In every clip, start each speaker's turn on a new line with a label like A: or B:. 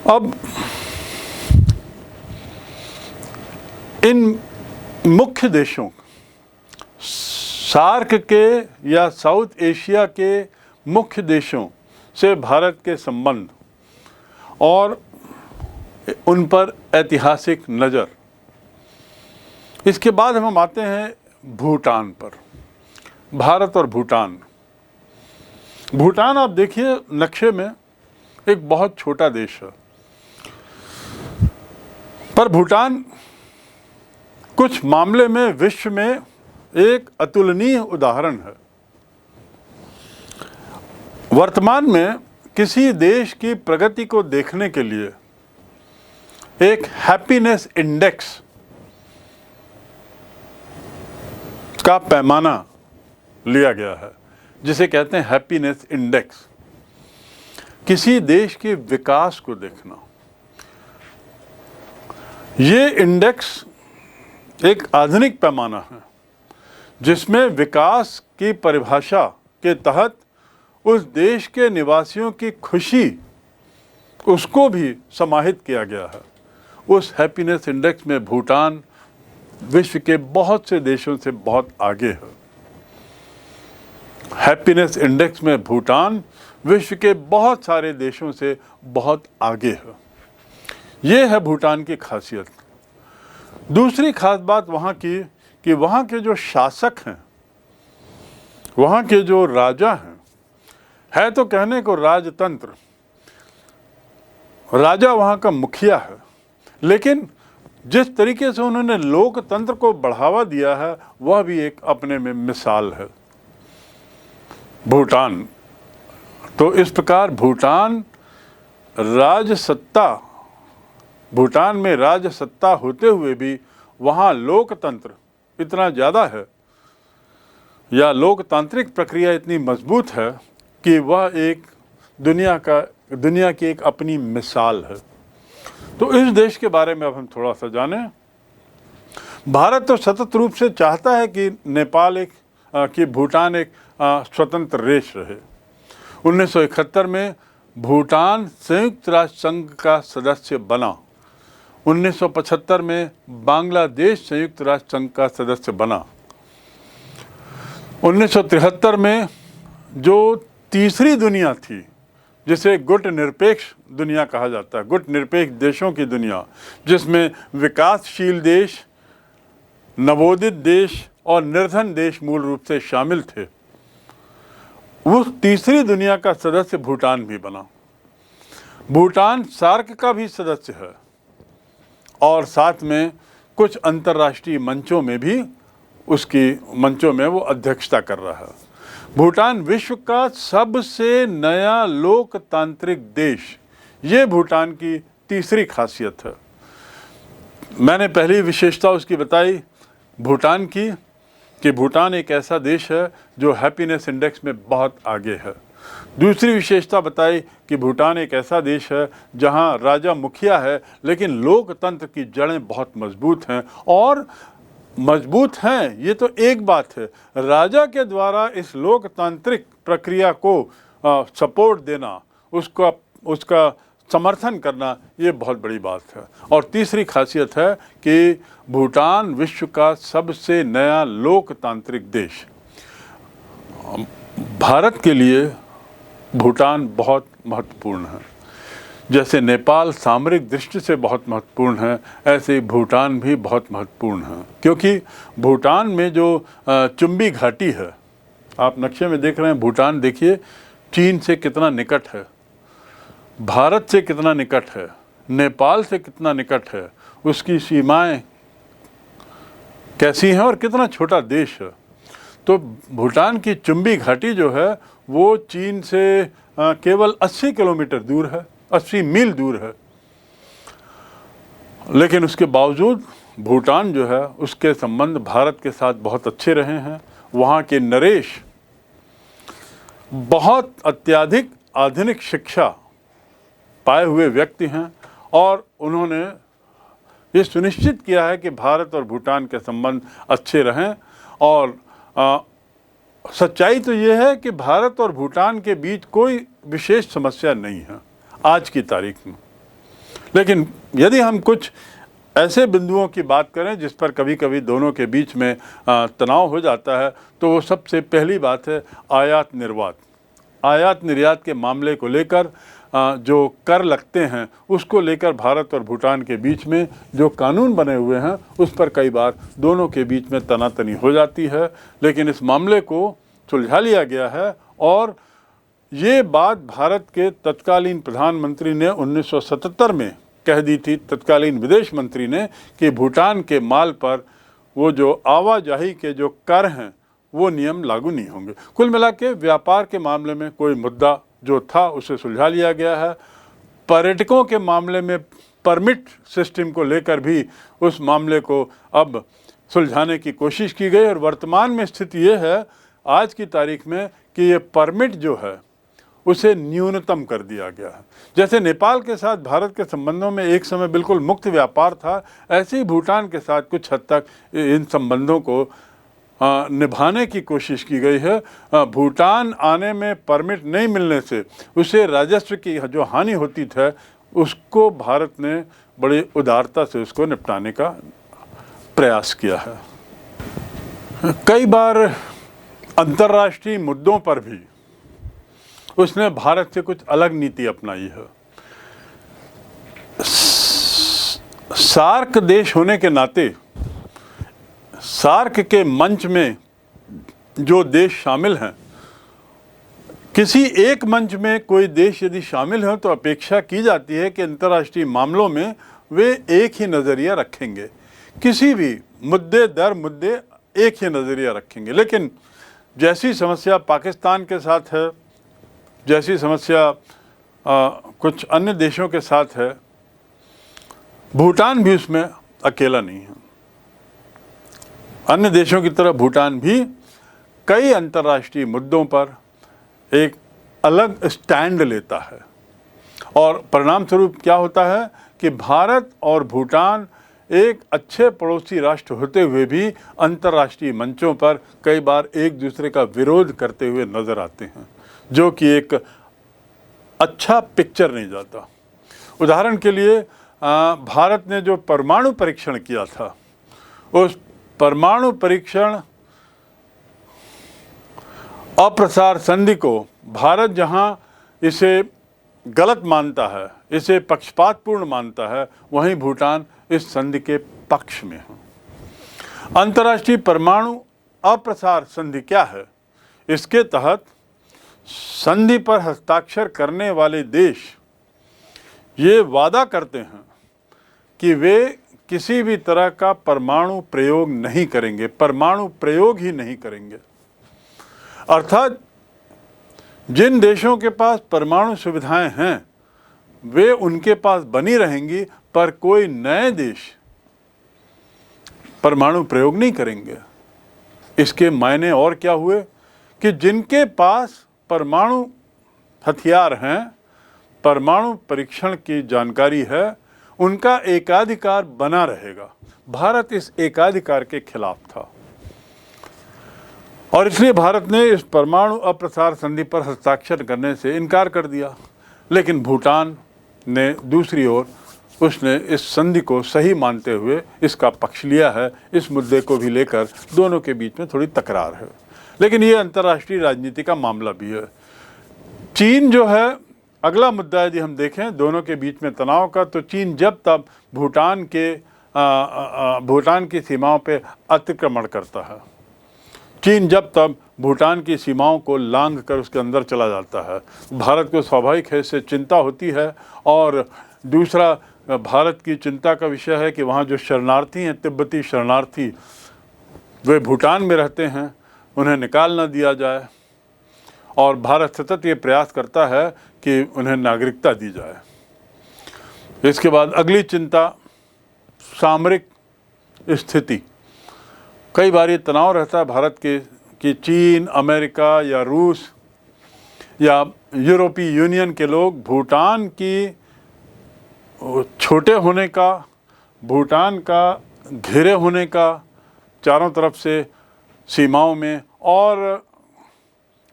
A: अब इन मुख्य देशों, सार्क के या साउथ एशिया के मुख्य देशों से भारत के संबंध और उन पर ऐतिहासिक नज़र। इसके बाद हम आते हैं भूटान पर। भारत और भूटान। भूटान आप देखिए नक्शे में एक बहुत छोटा देश है, पर भूटान कुछ मामले में विश्व में एक अतुलनीय उदाहरण है। वर्तमान में किसी देश की प्रगति को देखने के लिए एक हैप्पीनेस इंडेक्स का पैमाना लिया गया है, जिसे कहते हैं हैप्पीनेस इंडेक्स। किसी देश के विकास को देखना। ये इंडेक्स एक आधुनिक पैमाना है जिसमें विकास की परिभाषा के तहत उस देश के निवासियों की खुशी, उसको भी समाहित किया गया है। उस हैप्पीनेस इंडेक्स में भूटान विश्व के बहुत से देशों से बहुत आगे है। हैप्पीनेस इंडेक्स में भूटान विश्व के बहुत सारे देशों से बहुत आगे है। ये है भूटान की खासियत। दूसरी खास बात वहाँ की कि वहाँ के जो शासक हैं, वहाँ के जो राजा हैं, है तो कहने को राजतंत्र, राजा वहाँ का मुखिया है, लेकिन जिस तरीके से उन्होंने लोकतंत्र को बढ़ावा दिया है वह भी एक अपने में मिसाल है। भूटान तो इस प्रकार भूटान भूटान में राजसत्ता होते हुए भी वहाँ लोकतंत्र इतना ज़्यादा है या लोकतांत्रिक प्रक्रिया इतनी मजबूत है कि वह एक दुनिया की एक अपनी मिसाल है। तो इस देश के बारे में अब हम थोड़ा सा जानें। भारत तो सतत रूप से चाहता है कि भूटान एक स्वतंत्र देश रहे। 1971 में भूटान संयुक्त राष्ट्र संघ का सदस्य बना। 1975 में बांग्लादेश संयुक्त राष्ट्र संघ का सदस्य बना। 1973 में जो तीसरी दुनिया थी, जिसे गुट निरपेक्ष दुनिया कहा जाता है, गुट निरपेक्ष देशों की दुनिया, जिसमें विकासशील देश, नवोदित देश और निर्धन देश मूल रूप से शामिल थे, उस तीसरी दुनिया का सदस्य भूटान भी बना। भूटान सार्क का भी सदस्य है और साथ में कुछ अंतर्राष्ट्रीय मंचों में वो अध्यक्षता कर रहा है। भूटान विश्व का सबसे नया लोकतांत्रिक देश, ये भूटान की तीसरी खासियत है। मैंने पहली विशेषता उसकी बताई भूटान की कि भूटान एक ऐसा देश है जो हैप्पीनेस इंडेक्स में बहुत आगे है। दूसरी विशेषता बताई कि भूटान एक ऐसा देश है जहां राजा मुखिया है, लेकिन लोकतंत्र की जड़ें बहुत मजबूत हैं। और मजबूत हैं ये तो एक बात है, राजा के द्वारा इस लोकतांत्रिक प्रक्रिया को सपोर्ट देना, उसका समर्थन करना, ये बहुत बड़ी बात है। और तीसरी खासियत है कि भूटान विश्व का सबसे नया लोकतांत्रिक देश। भारत के लिए भूटान बहुत महत्वपूर्ण है। जैसे नेपाल सामरिक दृष्टि से बहुत महत्वपूर्ण है, ऐसे ही भूटान भी बहुत महत्वपूर्ण है, क्योंकि भूटान में जो चुम्बी घाटी है, आप नक्शे में देख रहे हैं, भूटान देखिए चीन से कितना निकट है, भारत से कितना निकट है, नेपाल से कितना निकट है, उसकी सीमाएं कैसी हैं और कितना छोटा देश है। तो भूटान की चुम्बी घाटी जो है वो चीन से केवल 80 किलोमीटर दूर है, 80 मील दूर है, लेकिन उसके बावजूद भूटान जो है उसके संबंध भारत के साथ बहुत अच्छे रहे हैं। वहाँ के नरेश बहुत अत्याधिक आधुनिक शिक्षा पाए हुए व्यक्ति हैं और उन्होंने ये सुनिश्चित किया है कि भारत और भूटान के संबंध अच्छे रहें। और सच्चाई तो ये है कि भारत और भूटान के बीच कोई विशेष समस्या नहीं है आज की तारीख में। लेकिन यदि हम कुछ ऐसे बिंदुओं की बात करें जिस पर कभी कभी दोनों के बीच में तनाव हो जाता है, तो वो सबसे पहली बात है आयात निर्यात। आयात निर्यात के मामले को लेकर जो कर लगते हैं उसको लेकर भारत और भूटान के बीच में जो कानून बने हुए हैं उस पर कई बार दोनों के बीच में तनातनी हो जाती है। लेकिन इस मामले को सुलझा लिया गया है और ये बात भारत के तत्कालीन प्रधानमंत्री ने 1977 में कह दी थी, तत्कालीन विदेश मंत्री ने, कि भूटान के माल पर वो जो आवाजाही के जो कर हैं वो नियम लागू नहीं होंगे। कुल मिला के व्यापार के मामले में कोई मुद्दा जो था उसे सुलझा लिया गया है। पर्यटकों के मामले में परमिट सिस्टम को लेकर भी उस मामले को अब सुलझाने की कोशिश की गई और वर्तमान में स्थिति ये है आज की तारीख में कि ये परमिट जो है उसे न्यूनतम कर दिया गया है। जैसे नेपाल के साथ भारत के संबंधों में एक समय बिल्कुल मुक्त व्यापार था, ऐसे ही भूटान के साथ कुछ हद तक इन संबंधों को निभाने की कोशिश की गई है। भूटान आने में परमिट नहीं मिलने से उसे राजस्व की जो हानि होती थी उसको भारत ने बड़ी उदारता से उसको निपटाने का प्रयास किया है। कई बार अंतर्राष्ट्रीय मुद्दों पर भी उसने भारत से कुछ अलग नीति अपनाई है। सार्क देश होने के नाते सार्क के मंच में जो देश शामिल हैं, किसी एक मंच में कोई देश यदि शामिल हो तो अपेक्षा की जाती है कि अंतर्राष्ट्रीय मामलों में वे एक ही नज़रिया रखेंगे, किसी भी मुद्दे दर मुद्दे एक ही नज़रिया रखेंगे। लेकिन जैसी समस्या पाकिस्तान के साथ है, जैसी समस्या कुछ अन्य देशों के साथ है, भूटान भी उसमें अकेला नहीं है। अन्य देशों की तरह भूटान भी कई अंतर्राष्ट्रीय मुद्दों पर एक अलग स्टैंड लेता है और परिणाम स्वरूप क्या होता है कि भारत और भूटान एक अच्छे पड़ोसी राष्ट्र होते हुए भी अंतर्राष्ट्रीय मंचों पर कई बार एक दूसरे का विरोध करते हुए नजर आते हैं, जो कि एक अच्छा पिक्चर नहीं जाता। उदाहरण के लिए भारत ने जो परमाणु परीक्षण किया था, उस परमाणु परीक्षण अप्रसार संधि को भारत जहां इसे गलत मानता है, इसे पक्षपातपूर्ण मानता है, वहीं भूटान इस संधि के पक्ष में है। अंतर्राष्ट्रीय परमाणु अप्रसार संधि क्या है? इसके तहत संधि पर हस्ताक्षर करने वाले देश ये वादा करते हैं कि वे किसी भी तरह का परमाणु प्रयोग नहीं करेंगे, परमाणु प्रयोग ही नहीं करेंगे। अर्थात जिन देशों के पास परमाणु सुविधाएं हैं वे उनके पास बनी रहेंगी, पर कोई नए देश परमाणु प्रयोग नहीं करेंगे। इसके मायने और क्या हुए कि जिनके पास परमाणु हथियार हैं, परमाणु परीक्षण की जानकारी है, उनका एकाधिकार बना रहेगा। भारत इस एकाधिकार के खिलाफ था और इसलिए भारत ने इस परमाणु अप्रसार संधि पर हस्ताक्षर करने से इनकार कर दिया। लेकिन भूटान ने दूसरी ओर उसने इस संधि को सही मानते हुए इसका पक्ष लिया है। इस मुद्दे को भी लेकर दोनों के बीच में थोड़ी तकरार है, लेकिन ये अंतर्राष्ट्रीय राजनीति का मामला भी है। चीन जो है अगला मुद्दा, यदि हम देखें दोनों के बीच में तनाव का, तो चीन जब तब भूटान की सीमाओं पे अतिक्रमण करता है। चीन जब तब भूटान की सीमाओं को लांघ कर उसके अंदर चला जाता है। भारत को स्वाभाविक है इससे चिंता होती है। और दूसरा भारत की चिंता का विषय है कि वहाँ जो शरणार्थी हैं, तिब्बती शरणार्थी, वे भूटान में रहते हैं, उन्हें निकाल न दिया जाए। और भारत सतत ये प्रयास करता है कि उन्हें नागरिकता दी जाए। इसके बाद अगली चिंता सामरिक स्थिति। कई बार ये तनाव रहता है भारत के कि चीन, अमेरिका या रूस या यूरोपीय यूनियन के लोग भूटान की छोटे होने का, भूटान का घिरे होने का चारों तरफ से सीमाओं में, और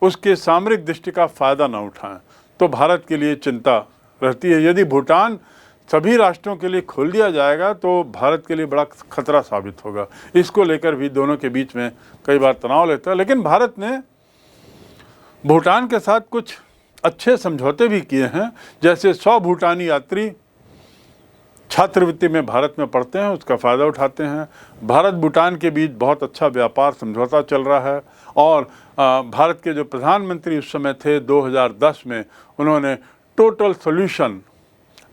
A: उसके सामरिक दृष्टि का फ़ायदा न उठाएं, तो भारत के लिए चिंता रहती है। यदि भूटान सभी राष्ट्रों के लिए खोल दिया जाएगा तो भारत के लिए बड़ा खतरा साबित होगा। इसको लेकर भी दोनों के बीच में कई बार तनाव लेता है। लेकिन भारत ने भूटान के साथ कुछ अच्छे समझौते भी किए हैं, जैसे 100 भूटानी यात्री छात्रवृत्ति में भारत में पढ़ते हैं, उसका फ़ायदा उठाते हैं। भारत भूटान के बीच बहुत अच्छा व्यापार समझौता चल रहा है और भारत के जो प्रधानमंत्री उस समय थे 2010 में, उन्होंने टोटल सॉल्यूशन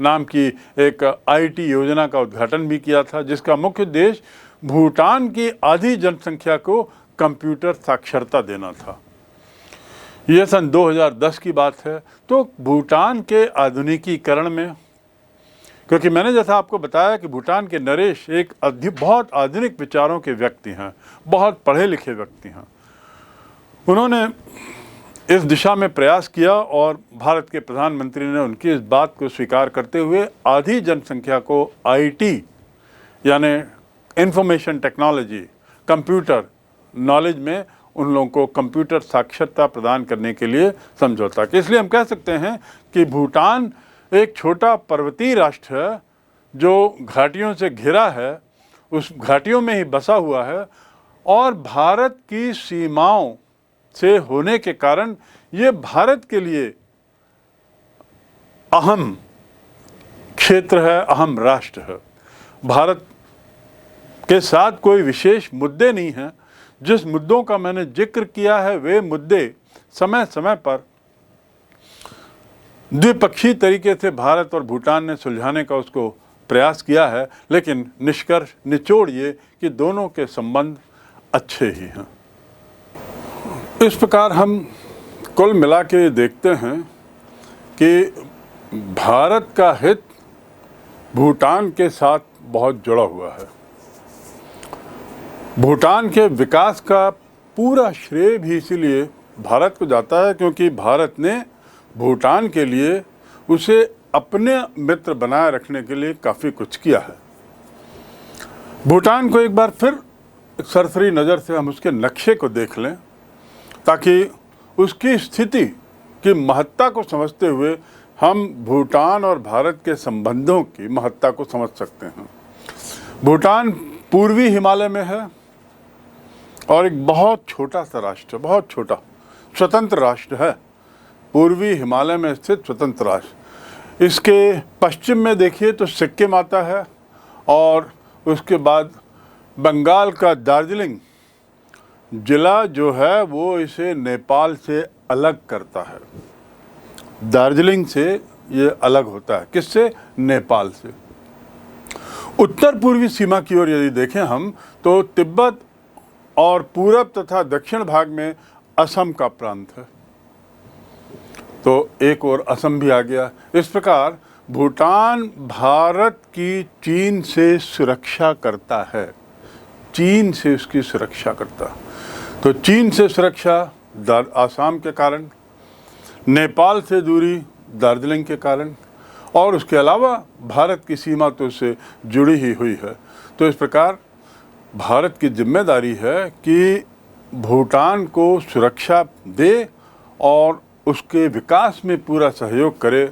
A: नाम की एक IT योजना का उद्घाटन भी किया था, जिसका मुख्य उद्देश्य भूटान की आधी जनसंख्या को कंप्यूटर साक्षरता देना था। यह सन 2010 की बात है। तो भूटान के आधुनिकीकरण में, क्योंकि मैंने जैसा आपको बताया कि भूटान के नरेश एक बहुत आधुनिक विचारों के व्यक्ति हैं, बहुत पढ़े लिखे व्यक्ति हैं, उन्होंने इस दिशा में प्रयास किया और भारत के प्रधानमंत्री ने उनकी इस बात को स्वीकार करते हुए आधी जनसंख्या को IT यानी इंफॉर्मेशन टेक्नोलॉजी, कंप्यूटर नॉलेज में उन लोगों को कंप्यूटर साक्षरता प्रदान करने के लिए समझौता किया। इसलिए हम कह सकते हैं कि भूटान एक छोटा पर्वतीय राष्ट्र है जो घाटियों से घिरा है, उस घाटियों में ही बसा हुआ है और भारत की सीमाओं से होने के कारण ये भारत के लिए अहम क्षेत्र है, अहम राष्ट्र है। भारत के साथ कोई विशेष मुद्दे नहीं हैं। जिस मुद्दों का मैंने जिक्र किया है वे मुद्दे समय समय पर द्विपक्षीय तरीके से भारत और भूटान ने सुलझाने का उसको प्रयास किया है, लेकिन निष्कर्ष निचोड़ ये कि दोनों के संबंध अच्छे ही हैं। इस प्रकार हम कुल मिला के देखते हैं कि भारत का हित भूटान के साथ बहुत जुड़ा हुआ है। भूटान के विकास का पूरा श्रेय भी इसीलिए भारत को जाता है क्योंकि भारत ने भूटान के लिए उसे अपने मित्र बनाए रखने के लिए काफ़ी कुछ किया है। भूटान को एक बार फिर सरसरी नज़र से हम उसके नक्शे को देख लें ताकि उसकी स्थिति की महत्ता को समझते हुए हम भूटान और भारत के संबंधों की महत्ता को समझ सकते हैं। भूटान पूर्वी हिमालय में है और एक बहुत छोटा सा राष्ट्र, बहुत छोटा स्वतंत्र राष्ट्र है, पूर्वी हिमालय में स्थित स्वतंत्र राष्ट्र। इसके पश्चिम में देखिए तो सिक्किम आता है और उसके बाद बंगाल का दार्जिलिंग जिला जो है वो इसे नेपाल से अलग करता है। दार्जिलिंग से ये अलग होता है, किससे? नेपाल से। उत्तर पूर्वी सीमा की ओर यदि देखें हम तो तिब्बत और पूरब तथा दक्षिण भाग में असम का प्रांत है, तो एक और असम भी आ गया। इस प्रकार भूटान भारत की चीन से सुरक्षा करता है, चीन से उसकी सुरक्षा करता है। तो चीन से सुरक्षा आसाम के कारण, नेपाल से दूरी दार्जिलिंग के कारण और उसके अलावा भारत की सीमा तो उससे जुड़ी ही हुई है। तो इस प्रकार भारत की जिम्मेदारी है कि भूटान को सुरक्षा दे और उसके विकास में पूरा सहयोग करे,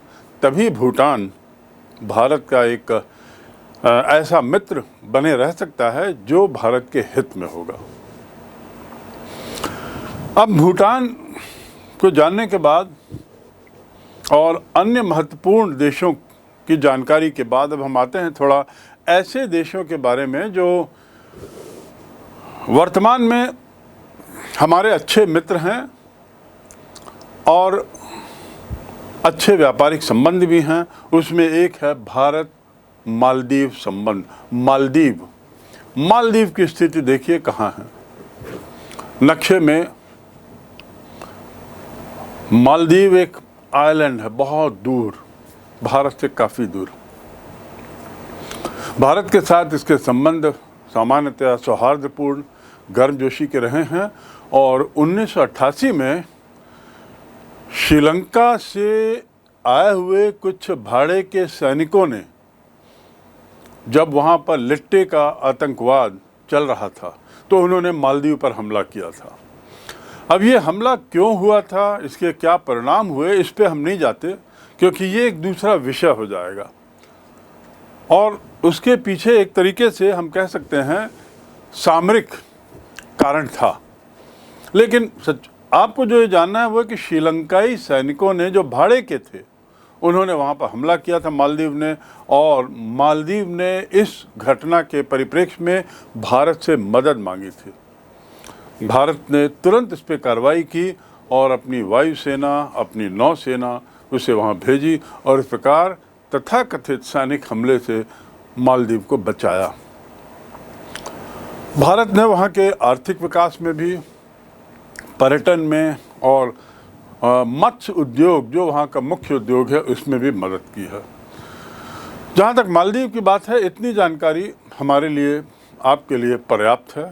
A: तभी भूटान भारत का एक ऐसा मित्र बने रह सकता है जो भारत के हित में होगा। अब भूटान को जानने के बाद और अन्य महत्वपूर्ण देशों की जानकारी के बाद अब हम आते हैं थोड़ा ऐसे देशों के बारे में जो वर्तमान में हमारे अच्छे मित्र हैं और अच्छे व्यापारिक संबंध भी हैं। उसमें एक है भारत मालदीव संबंध। मालदीव की स्थिति देखिए कहाँ है। नक्शे में मालदीव एक आइलैंड है, बहुत दूर, भारत से काफ़ी दूर। भारत के साथ इसके संबंध सामान्यतः सौहार्दपूर्ण, गर्मजोशी के रहे हैं और 1988 में श्रीलंका से आए हुए कुछ भाड़े के सैनिकों ने जब वहाँ पर लिट्टे का आतंकवाद चल रहा था तो उन्होंने मालदीव पर हमला किया था। अब ये हमला क्यों हुआ था, इसके क्या परिणाम हुए, इस पे हम नहीं जाते क्योंकि ये एक दूसरा विषय हो जाएगा। और उसके पीछे एक तरीके से हम कह सकते हैं सामरिक कारण था। लेकिन आपको जो ये जानना है वो है कि श्रीलंकाई सैनिकों ने जो भाड़े के थे उन्होंने वहाँ पर हमला किया था मालदीव ने, और मालदीव ने इस घटना के परिप्रेक्ष्य में भारत से मदद मांगी थी। भारत ने तुरंत इस पर कार्रवाई की और अपनी वायुसेना, अपनी नौसेना उसे वहाँ भेजी और इस प्रकार तथाकथित सैनिक हमले से मालदीव को बचाया। भारत ने वहाँ के आर्थिक विकास में भी, पर्यटन में और मत्स्य उद्योग जो वहाँ का मुख्य उद्योग है उसमें भी मदद की है। जहाँ तक मालदीव की बात है, इतनी जानकारी हमारे लिए, आपके लिए पर्याप्त है।